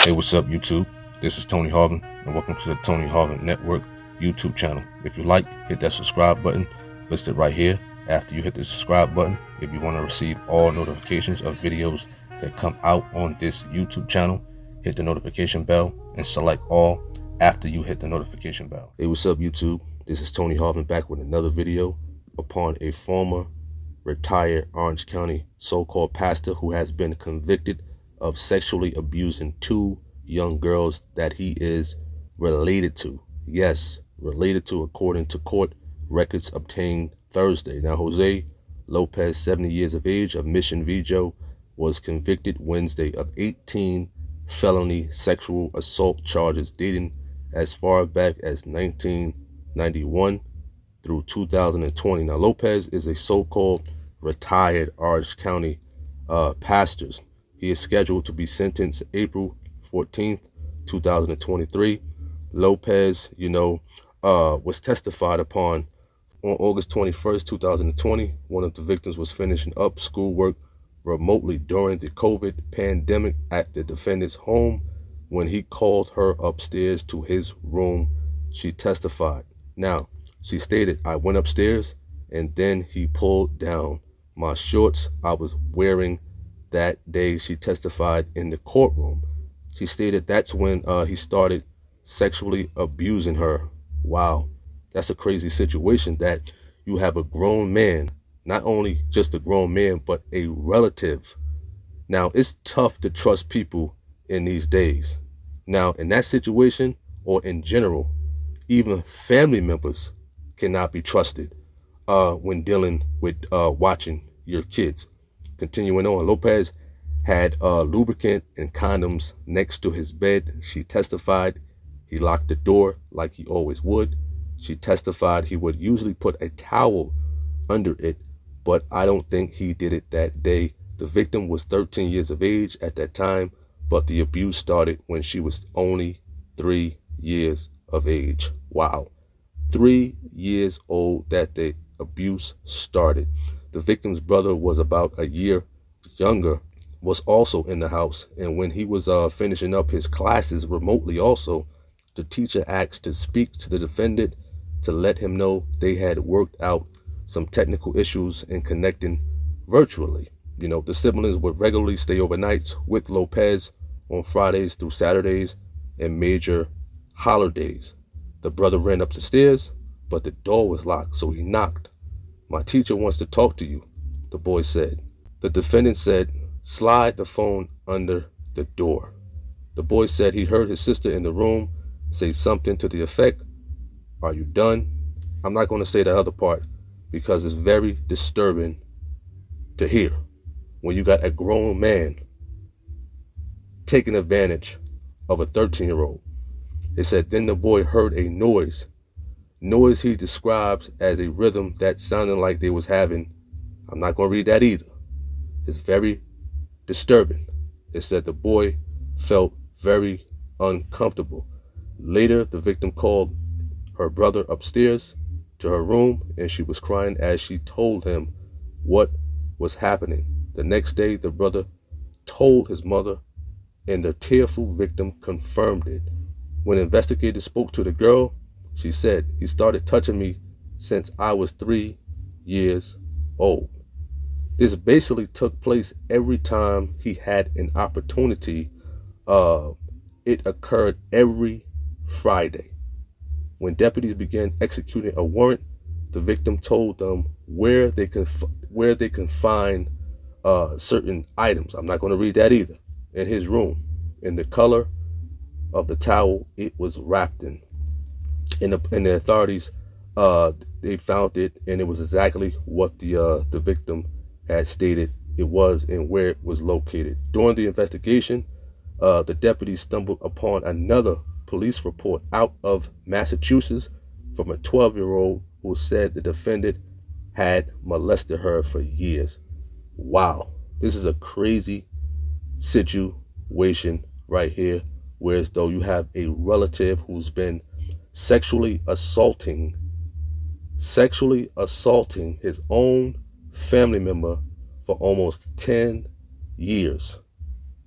Hey, what's up, YouTube? This is Tony Harvin, and welcome to the Tony Harvin Network YouTube channel. If you like, hit that subscribe button listed right here. After you hit the subscribe button, if you want to receive all notifications of videos that come out on this YouTube channel, hit the notification bell and select all after you hit the notification bell. Hey, what's up, YouTube? This is Tony Harvin back with another video upon a former retired Orange County so-called pastor who has been convicted of sexually abusing two young girls that he is related to. Yes, related to, according to court records obtained Thursday. Now, Jose Lopez, 70 years of age, of Mission Viejo, was convicted Wednesday of 18 felony sexual assault charges dating as far back as 1991 through 2020. Now, Lopez is a so-called retired Orange County pastor. He is scheduled to be sentenced April 14th, 2023. Lopez, was testified upon on August 21st, 2020. One of the victims was finishing up schoolwork remotely during the COVID pandemic at the defendant's home when he called her upstairs to his room. She testified. Now, she stated, "I went upstairs and then he pulled down my shorts I was wearing that day." She testified in the courtroom. She stated that's when he started sexually abusing her. Wow, that's a crazy situation that you have a grown man, not only just a grown man, but a relative. Now, it's tough to trust people in these days. Now, in that situation, or in general, even family members cannot be trusted when dealing with watching your kids. Continuing on, Lopez had lubricant and condoms next to his bed. She testified he locked the door like he always would. She testified he would usually put a towel under it, but I don't think he did it that day. The victim was 13 years of age at that time, but the abuse started when she was only 3 years of age. Wow. 3 years old that the abuse started. The victim's brother was about a year younger, was also in the house, and when he was finishing up his classes remotely also, the teacher asked to speak to the defendant to let him know they had worked out some technical issues in connecting virtually. The siblings would regularly stay overnights with Lopez on Fridays through Saturdays and major holidays. The brother ran up the stairs, but the door was locked, so he knocked. "My teacher wants to talk to you," the boy said. The defendant said, "Slide the phone under the door." The boy said he heard his sister in the room say something to the effect, "Are you done?" I'm not going to say the other part because it's very disturbing to hear when you got a grown man taking advantage of a 13-year-old. It said then the boy heard a noise he describes as a rhythm that sounded like they was having. I'm not going to read that either. It's very disturbing. It said the boy felt very uncomfortable. Later, the victim called her brother upstairs to her room, and she was crying as she told him what was happening. The next day, the brother told his mother, and the tearful victim confirmed it. When investigators spoke to the girl, she said, "He started touching me since I was 3 years old." This basically took place every time he had an opportunity. It occurred every Friday. When deputies began executing a warrant, the victim told them where they can find certain items. I'm not going to read that either. In his room, in the color of the towel it was wrapped in. And the authorities, they found it, and it was exactly what the victim had stated it was and where it was located. During the investigation, the deputies stumbled upon another police report out of Massachusetts from a 12-year-old who said the defendant had molested her for years. Wow, this is a crazy situation right here, whereas though you have a relative who's been sexually assaulting his own family member for almost 10 years.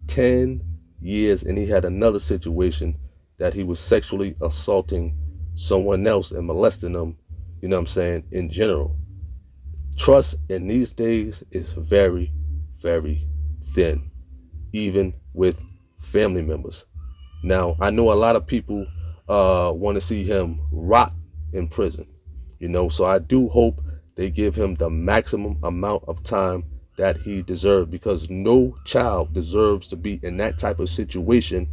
10 years, and he had another situation that he was sexually assaulting someone else and molesting them, you know what I'm saying, in general. Trust in these days is very, very thin, even with family members. Now, I know a lot of people want to see him rot in prison, so I do hope they give him the maximum amount of time that he deserves, because no child deserves to be in that type of situation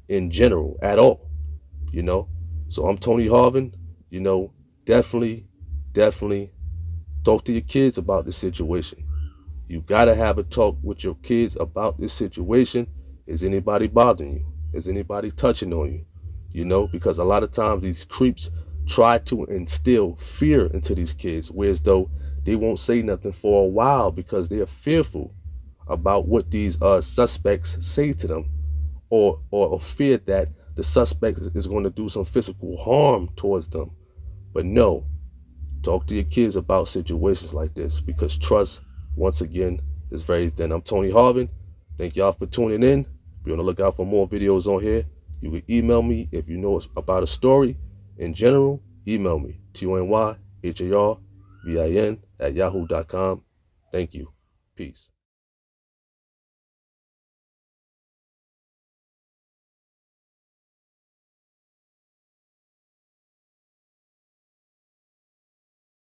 in general at all, you know. So I'm Tony Harvin, definitely, definitely talk to your kids about this situation. You gotta have a talk with your kids about this situation. Is anybody bothering you? Is anybody touching on you? Because a lot of times these creeps try to instill fear into these kids, whereas though they won't say nothing for a while because they're fearful about what these suspects say to them, or fear that the suspect is going to do some physical harm towards them. But no, talk to your kids about situations like this, because trust, once again, is very thin. I'm Tony Harvin. Thank y'all for tuning in. Be on the lookout for more videos on here. You can email me if you know about a story in general. Email me, TonyHarvin@yahoo.com. Thank you. Peace.